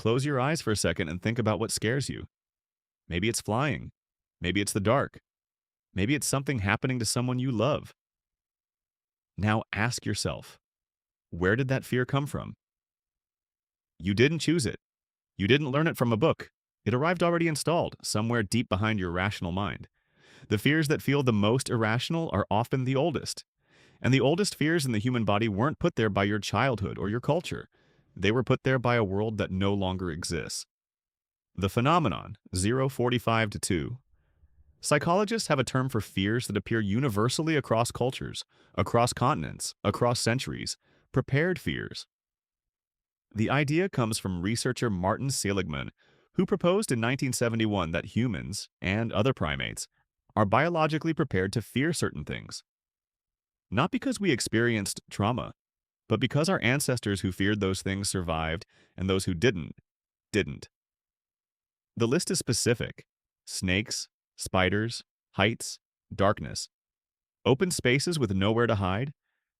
Close your eyes for a second and think about what scares you. Maybe it's flying. Maybe it's the dark. Maybe it's something happening to someone you love. Now ask yourself, where did that fear come from? You didn't choose it. You didn't learn it from a book. It arrived already installed, somewhere deep behind your rational mind. The fears that feel the most irrational are often the oldest. And the oldest fears in the human body weren't put there by your childhood or your culture. They were put there by a world that no longer exists. The phenomenon, 045 to 2. Psychologists have a term for fears that appear universally across cultures, across continents, across centuries, prepared fears. The idea comes from researcher Martin Seligman, who proposed in 1971 that humans, and other primates, are biologically prepared to fear certain things. Not because we experienced trauma, but because our ancestors who feared those things survived and those who didn't. The list is specific: snakes, spiders, heights, darkness, open spaces with nowhere to hide,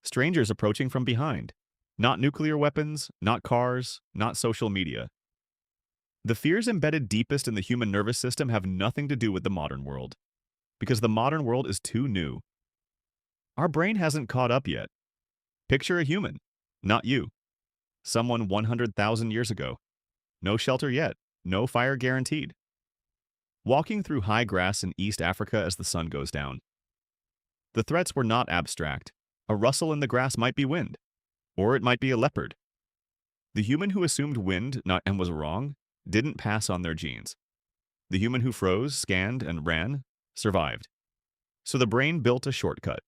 strangers approaching from behind, not nuclear weapons, not cars, not social media. The fears embedded deepest in the human nervous system have nothing to do with the modern world, because the modern world is too new. Our brain hasn't caught up yet. Picture a human, not you. Someone 100,000 years ago. No shelter yet, no fire guaranteed. Walking through high grass in East Africa as the sun goes down. The threats were not abstract. A rustle in the grass might be wind, or it might be a leopard. The human who assumed wind and was wrong didn't pass on their genes. The human who froze, scanned, and ran survived. So the brain built a shortcut.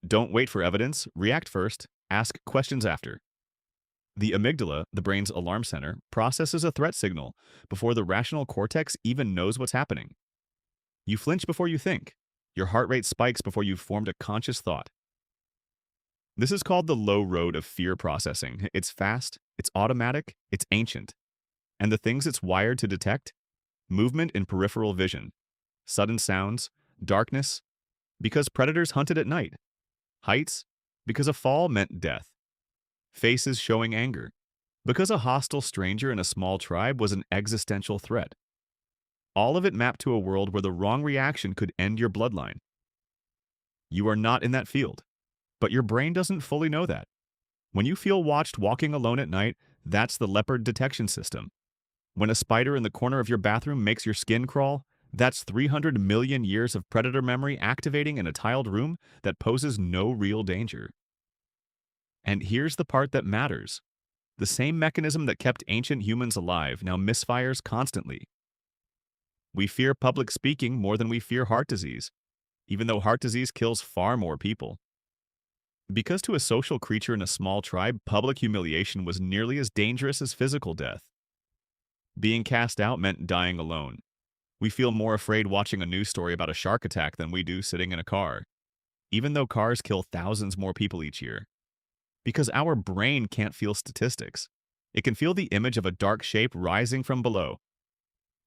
Don't wait for evidence, react first, ask questions after. The amygdala, the brain's alarm center, processes a threat signal before the rational cortex even knows what's happening. You flinch before you think. Your heart rate spikes before you've formed a conscious thought. This is called the low road of fear processing. It's fast, it's automatic, it's ancient. And the things it's wired to detect? Movement in peripheral vision, sudden sounds, darkness, because predators hunted at night. Heights, because a fall meant death. Faces showing anger, because a hostile stranger in a small tribe was an existential threat. All of it mapped to a world where the wrong reaction could end your bloodline. You are not in that field, but your brain doesn't fully know that. When you feel watched walking alone at night, that's the leopard detection system. When a spider in the corner of your bathroom makes your skin crawl, that's 300 million years of predator memory activating in a tiled room that poses no real danger. And here's the part that matters. The same mechanism that kept ancient humans alive now misfires constantly. We fear public speaking more than we fear heart disease, even though heart disease kills far more people. Because to a social creature in a small tribe, public humiliation was nearly as dangerous as physical death. Being cast out meant dying alone. We feel more afraid watching a news story about a shark attack than we do sitting in a car, even though cars kill thousands more people each year. Because our brain can't feel statistics. It can feel the image of a dark shape rising from below.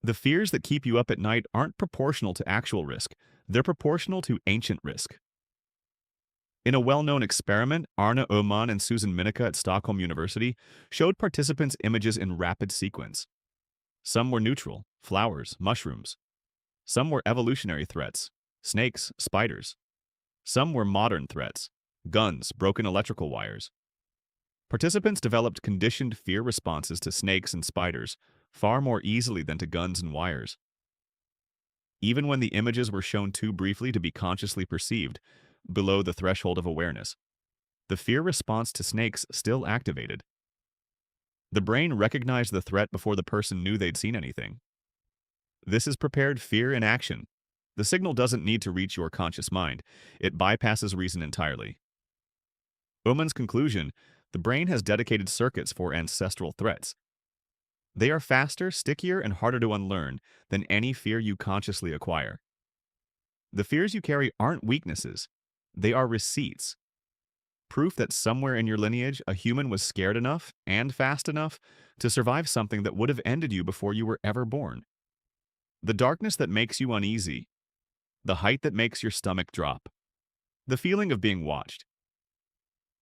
The fears that keep you up at night aren't proportional to actual risk. They're proportional to ancient risk. In a well-known experiment, Arne Ohman and Susan Minicke at Stockholm University showed participants images in rapid sequence. Some were neutral, flowers, mushrooms. Some were evolutionary threats, snakes, spiders. Some were modern threats, guns, broken electrical wires. Participants developed conditioned fear responses to snakes and spiders far more easily than to guns and wires. Even when the images were shown too briefly to be consciously perceived, below the threshold of awareness, the fear response to snakes still activated. The brain recognized the threat before the person knew they'd seen anything. This is prepared fear in action. The signal doesn't need to reach your conscious mind. It bypasses reason entirely. Ohman's conclusion: the brain has dedicated circuits for ancestral threats. They are faster, stickier, and harder to unlearn than any fear you consciously acquire. The fears you carry aren't weaknesses. They are receipts. Proof that somewhere in your lineage, a human was scared enough and fast enough to survive something that would have ended you before you were ever born. The darkness that makes you uneasy. The height that makes your stomach drop. The feeling of being watched.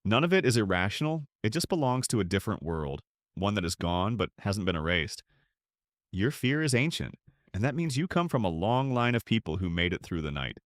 None of it is irrational. It just belongs to a different world, one that is gone but hasn't been erased. Your fear is ancient, and that means you come from a long line of people who made it through the night.